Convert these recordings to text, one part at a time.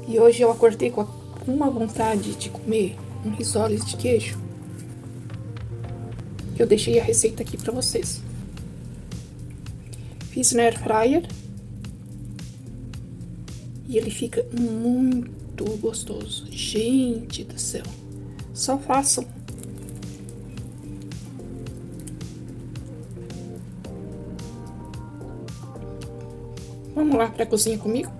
E hoje eu acordei com uma vontade de comer um risoles de queijo. Eu deixei a receita aqui pra vocês. Fiz na air fryer e ele fica muito gostoso. Gente do céu, só façam. Vamos lá pra cozinha comigo?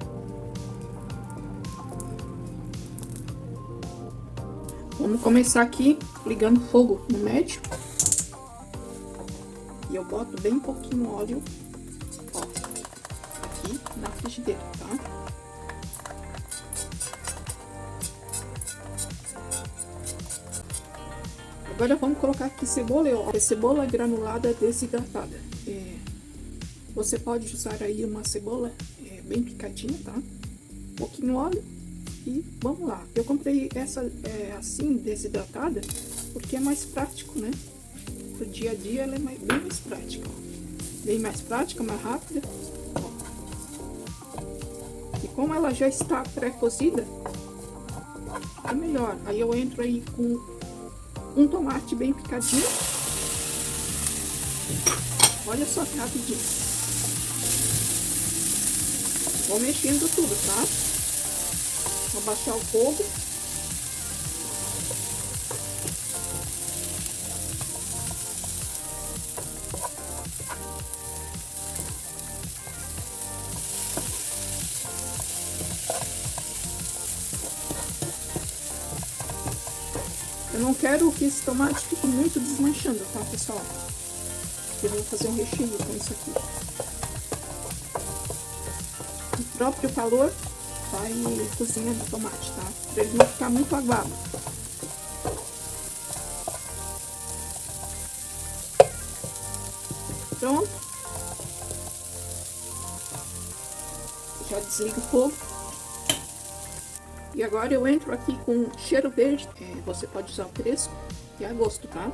Vamos começar aqui ligando o fogo no médio. E eu boto bem pouquinho óleo, ó, aqui na frigideira, tá? Agora vamos colocar aqui cebola, ó, é cebola granulada desidratada. Você pode usar aí uma cebola bem picadinha, tá? Um pouquinho óleo e vamos lá. Eu comprei essa assim, desidratada, porque é mais prático, né? Pro dia a dia ela é bem mais prática, ó. Bem mais prática, mais rápida, ó. E como ela já está pré-cozida, é melhor. Aí eu entro aí com um tomate bem picadinho. Olha só que rapidinho. Vou mexendo tudo, tá? Vou baixar o fogo. Eu não quero que esse tomate fique muito desmanchando, tá, pessoal? Eu vou fazer um recheio com isso aqui. O próprio calor vai cozinhando o tomate, tá? Pra ele não ficar muito aguado. Pronto. Já desligo o fogo. E agora eu entro aqui com cheiro verde. Você pode usar o fresco e a gosto, tá?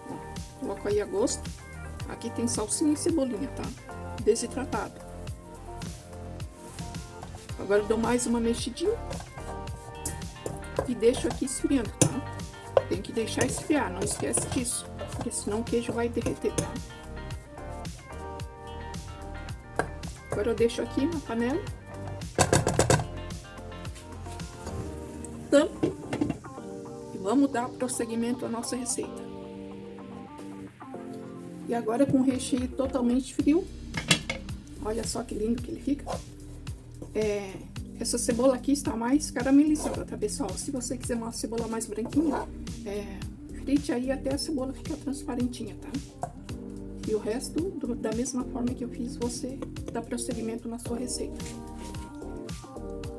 Ó, coloco aí a gosto. Aqui tem salsinha e cebolinha, tá? Desidratado. Agora eu dou mais uma mexidinha. E deixo aqui esfriando, tá? Tem que deixar esfriar, não esquece disso. Porque senão o queijo vai derreter, tá? Agora eu deixo aqui na panela. Tampo. E vamos dar prosseguimento à nossa receita. E agora com o recheio totalmente frio. Olha só que lindo que ele fica. Essa cebola aqui está mais caramelizada, tá, pessoal? Se você quiser uma cebola mais branquinha, frite aí até a cebola ficar transparentinha, tá? E o resto, da mesma forma que eu fiz, você dá prosseguimento na sua receita.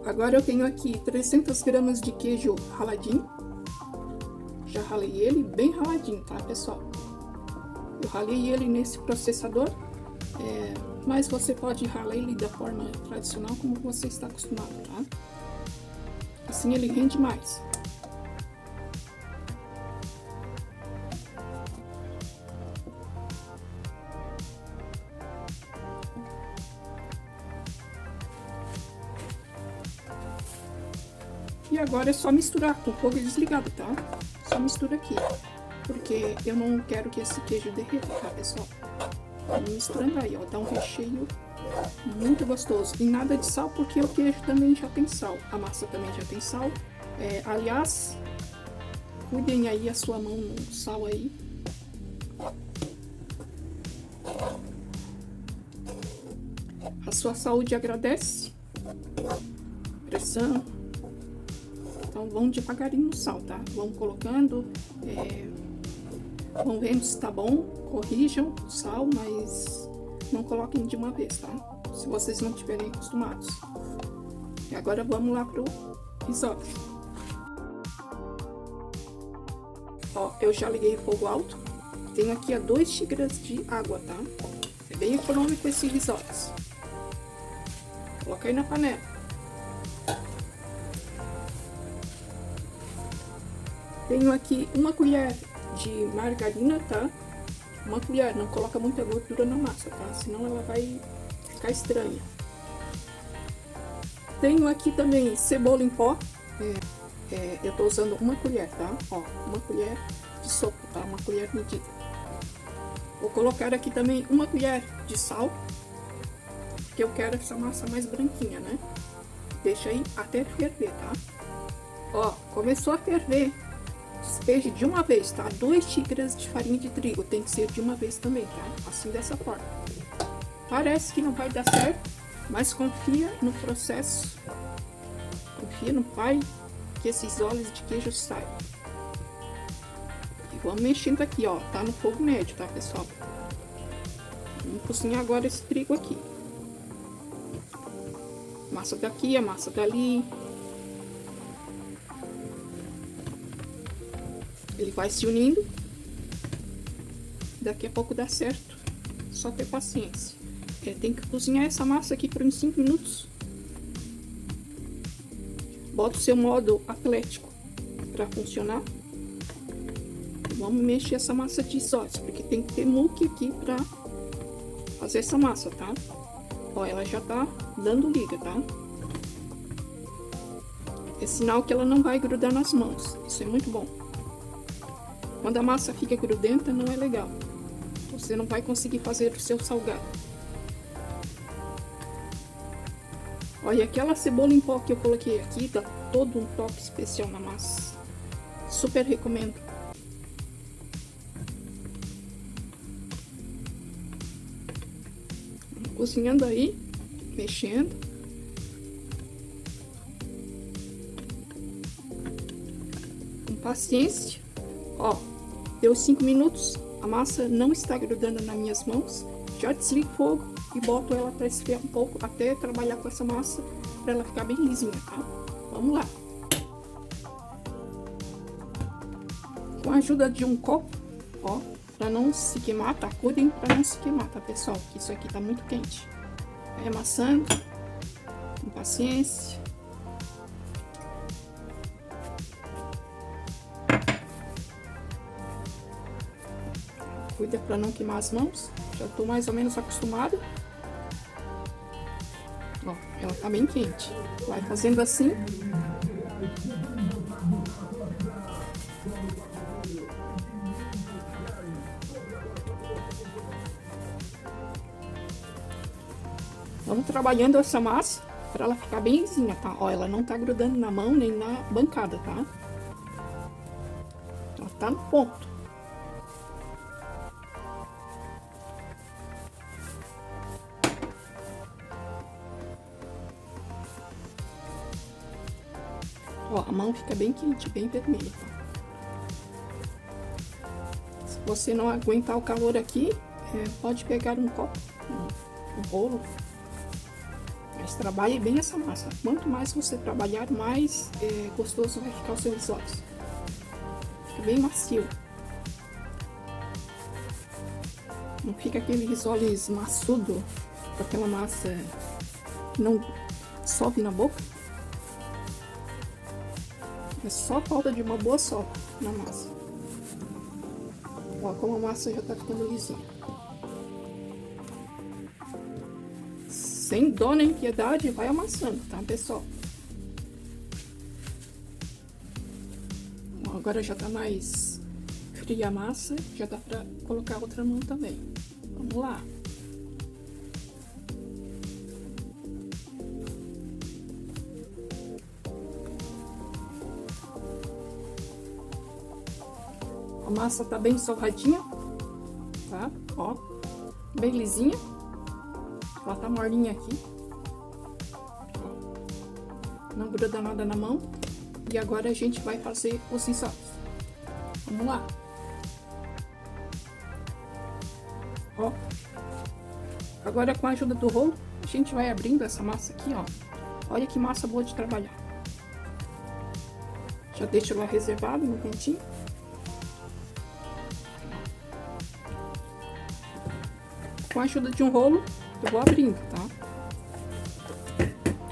Agora eu tenho aqui 300 gramas de queijo raladinho. Já ralei ele bem raladinho, tá, pessoal? Eu ralei ele nesse processador, mas você pode ralar ele da forma tradicional como você está acostumado, tá? Assim ele rende mais. E agora é só misturar com o fogo desligado, tá? Só mistura aqui, porque eu não quero que esse queijo derreta, tá, pessoal? Misturando aí, ó, dá um recheio muito gostoso. E nada de sal, porque o queijo também já tem sal. A massa também já tem sal. Aliás, cuidem aí a sua mão no sal aí. A sua saúde agradece. Pressão. Então, vão devagarinho no sal, tá? Vão colocando, vão vendo se tá bom, corrijam o sal, mas não coloquem de uma vez, tá? Se vocês não estiverem acostumados. E agora vamos lá pro risoto. Ó, eu já liguei o fogo alto. Tenho aqui 2 xícaras de água, tá? É bem econômico esse risoto. Coloca aí na panela. Tenho aqui 1 colher de margarina, tá? 1 colher, não coloca muita gordura na massa, tá? Senão ela vai ficar estranha. Tenho aqui também cebola em pó. Eu tô usando uma colher, tá? Ó, uma colher de sopa, tá? Uma colher medida. Vou colocar aqui também uma colher de sal, porque eu quero essa massa mais branquinha, né? Deixa aí até ferver, tá? Ó, começou a ferver. Despeje de uma vez, tá? 2 xícaras de farinha de trigo. Tem que ser de uma vez também, tá? Assim, dessa forma. Parece que não vai dar certo, mas confia no processo. Confia no pai, que esses óleos de queijo saem. E vamos mexendo aqui, ó. Tá no fogo médio, tá, pessoal? Vamos cozinhar agora esse trigo aqui. Massa daqui, a massa dali. Ele vai se unindo. Daqui a pouco dá certo. Só ter paciência. Tem que cozinhar essa massa aqui por uns 5 minutos. Bota o seu modo atlético para funcionar. Vamos mexer essa massa de isóis, porque tem que ter muque aqui para fazer essa massa, tá? Ó, ela já tá dando liga, tá? É sinal que ela não vai grudar nas mãos. Isso é muito bom. Quando a massa fica grudenta, não é legal. Você não vai conseguir fazer o seu salgado. Olha, aquela cebola em pó que eu coloquei aqui, dá todo um toque especial na massa. Super recomendo. Cozinhando aí, mexendo. Com paciência. Ó, deu 5 minutos, a massa não está grudando nas minhas mãos. Já desligo o fogo e boto ela para esfriar um pouco, até trabalhar com essa massa, para ela ficar bem lisinha, tá? Vamos lá. Com a ajuda de um copo, ó, para não se queimar, tá? Cuidem para não se queimar, tá, pessoal? Que isso aqui tá muito quente. Vai amassando, com paciência. Cuida para não queimar as mãos. Já tô mais ou menos acostumada. Ó, ela tá bem quente. Vai fazendo assim. Vamos trabalhando essa massa para ela ficar bem lisinha, tá? Ó, ela não tá grudando na mão nem na bancada, tá? Ela tá no ponto. Ó, a mão fica bem quente, bem vermelha, tá? Se você não aguentar o calor aqui, pode pegar um copo, um rolo. Mas trabalhe bem essa massa. Quanto mais você trabalhar, mais gostoso vai ficar os seus olhos. Fica bem macio. Não fica aquele risoles maçudo, com aquela massa que não sobe na boca. É só falta de uma boa sopa na massa. Ó, como a massa já tá ficando lisinha. Sem dó nem piedade, vai amassando, tá, pessoal? Ó, agora já tá mais fria a massa, já dá pra colocar outra mão também. Vamos lá. A massa tá bem solradinha, tá? Ó, bem lisinha. Ela tá morninha aqui. Ó, não gruda nada na mão. E agora a gente vai fazer os risoles. Vamos lá. Ó. Agora com a ajuda do rolo, a gente vai abrindo essa massa aqui, ó. Olha que massa boa de trabalhar. Já deixo ela reservada no cantinho. Com a ajuda de um rolo, eu vou abrindo, tá?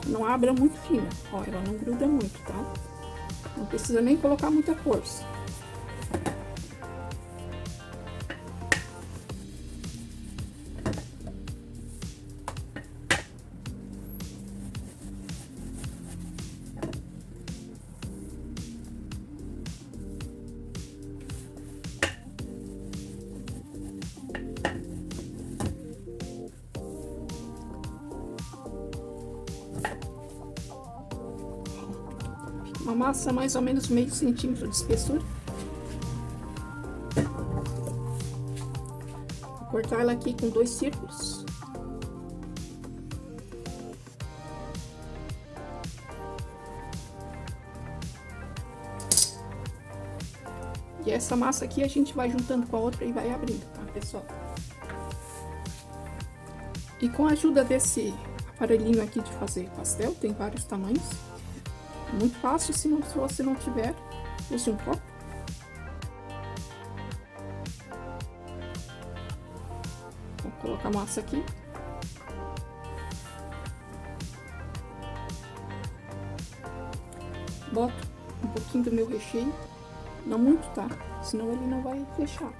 Não abra muito fino, ó, ela não gruda muito, tá? Não precisa nem colocar muita força. Uma massa mais ou menos meio centímetro de espessura. Vou cortar ela aqui com 2 círculos. E essa massa aqui a gente vai juntando com a outra e vai abrindo, tá, pessoal? E com a ajuda desse aparelhinho aqui de fazer pastel, tem vários tamanhos. Muito fácil, se você não tiver, use um copo. Vou colocar a massa aqui. Boto um pouquinho do meu recheio. Não muito, tá? Senão ele não vai fechar.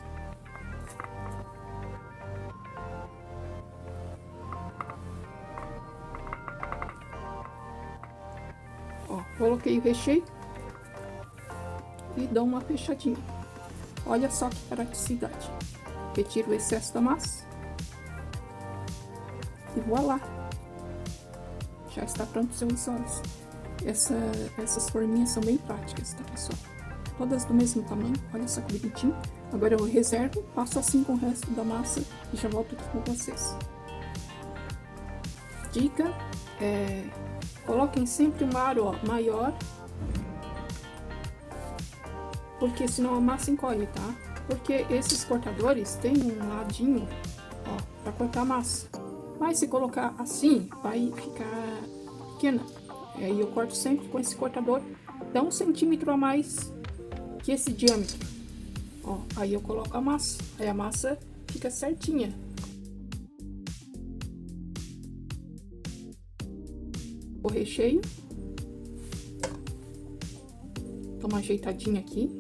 Ó, coloquei o recheio e dou uma fechadinha. Olha só que praticidade. Retiro o excesso da massa e voilá! Já está pronto os seus risoles. Essas forminhas são bem práticas, tá, pessoal? Todas do mesmo tamanho, olha só que bonitinho. Agora eu reservo, passo assim com o resto da massa e já volto aqui com vocês. Dica, coloquem sempre um aro, ó, maior, porque senão a massa encolhe, tá? Porque esses cortadores têm um ladinho, ó, para cortar a massa. Mas se colocar assim, vai ficar pequena. Aí eu corto sempre com esse cortador, dá 1 centímetro a mais que esse diâmetro. Ó, aí eu coloco a massa, aí a massa fica certinha. O recheio, dá uma ajeitadinha aqui,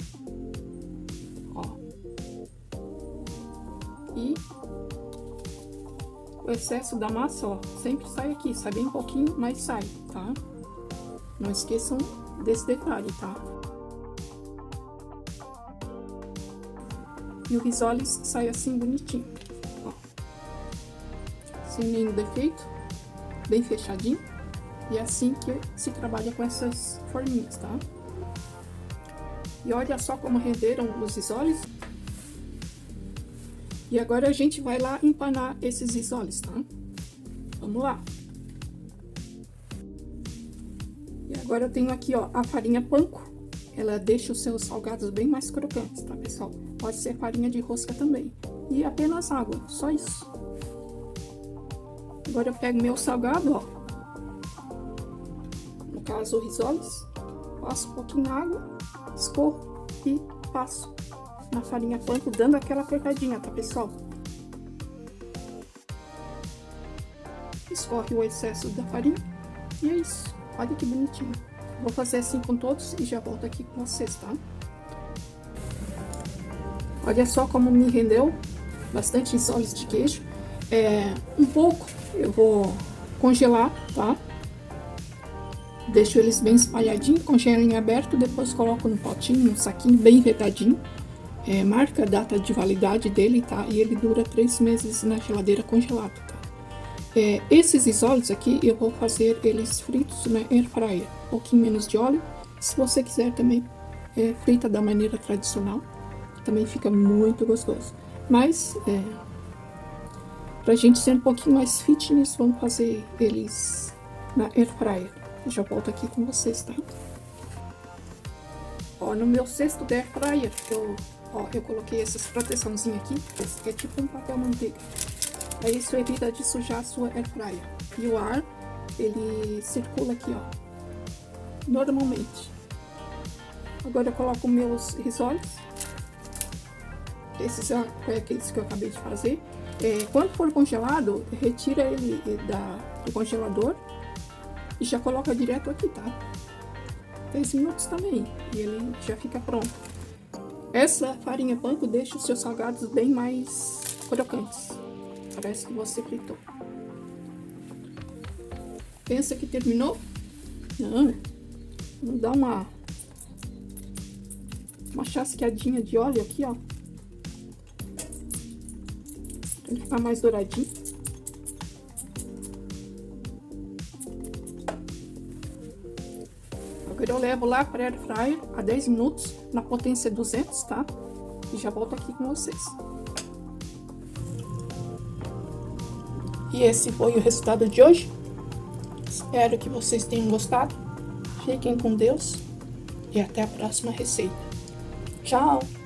ó, e o excesso da massa, ó, sempre sai aqui, sai bem pouquinho, mas sai, tá? Não esqueçam desse detalhe, tá? E o risoles sai assim bonitinho, ó, sem nenhum defeito, bem fechadinho. E é assim que se trabalha com essas forminhas, tá? E olha só como renderam os risoles. E agora a gente vai lá empanar esses risoles, tá? Vamos lá. E agora eu tenho aqui, ó, a farinha panko. Ela deixa os seus salgados bem mais crocantes, tá, pessoal? Pode ser farinha de rosca também. E apenas água, só isso. Agora eu pego meu salgado, ó. No caso, risoles. Passo um pouquinho de água, escorro e passo na farinha panko, dando aquela apertadinha, tá, pessoal? Escorre o excesso da farinha. E é isso. Olha que bonitinho. Vou fazer assim com todos e já volto aqui com vocês, tá? Olha só como me rendeu bastante risoles de queijo. Um pouco eu vou congelar, tá? Deixo eles bem espalhadinhos, congelo em aberto, depois coloco no potinho, num saquinho bem vedadinho. Marca a data de validade dele, tá? E ele dura 3 meses na geladeira congelado, tá? Esses risoles aqui eu vou fazer eles fritos na air fryer, um pouquinho menos de óleo. Se você quiser também frita da maneira tradicional, também fica muito gostoso. Mas pra gente ser um pouquinho mais fitness, vamos fazer eles na air fryer. Eu já volto aqui com vocês, tá? Ó, no meu cesto da air fryer, eu coloquei essas proteçãozinhas aqui, que é tipo um papel manteiga. Aí isso evita de sujar a sua air fryer. E o ar, ele circula aqui, ó, normalmente. Agora eu coloco meus risoles. Esses são aqueles que eu acabei de fazer. Quando for congelado, retira ele do congelador e já coloca direto aqui, tá? 10 minutos também, e ele já fica pronto. Essa farinha panko deixa os seus salgados bem mais crocantes. Parece que você fritou. Pensa que terminou? Não. Vamos dar uma chasqueadinha de óleo aqui, ó. Pra ele ficar mais douradinho. Agora eu levo lá para air fryer a 10 minutos na potência 200, tá? E já volto aqui com vocês. E esse foi o resultado de hoje. Espero que vocês tenham gostado. Fiquem com Deus e até a próxima receita. Tchau!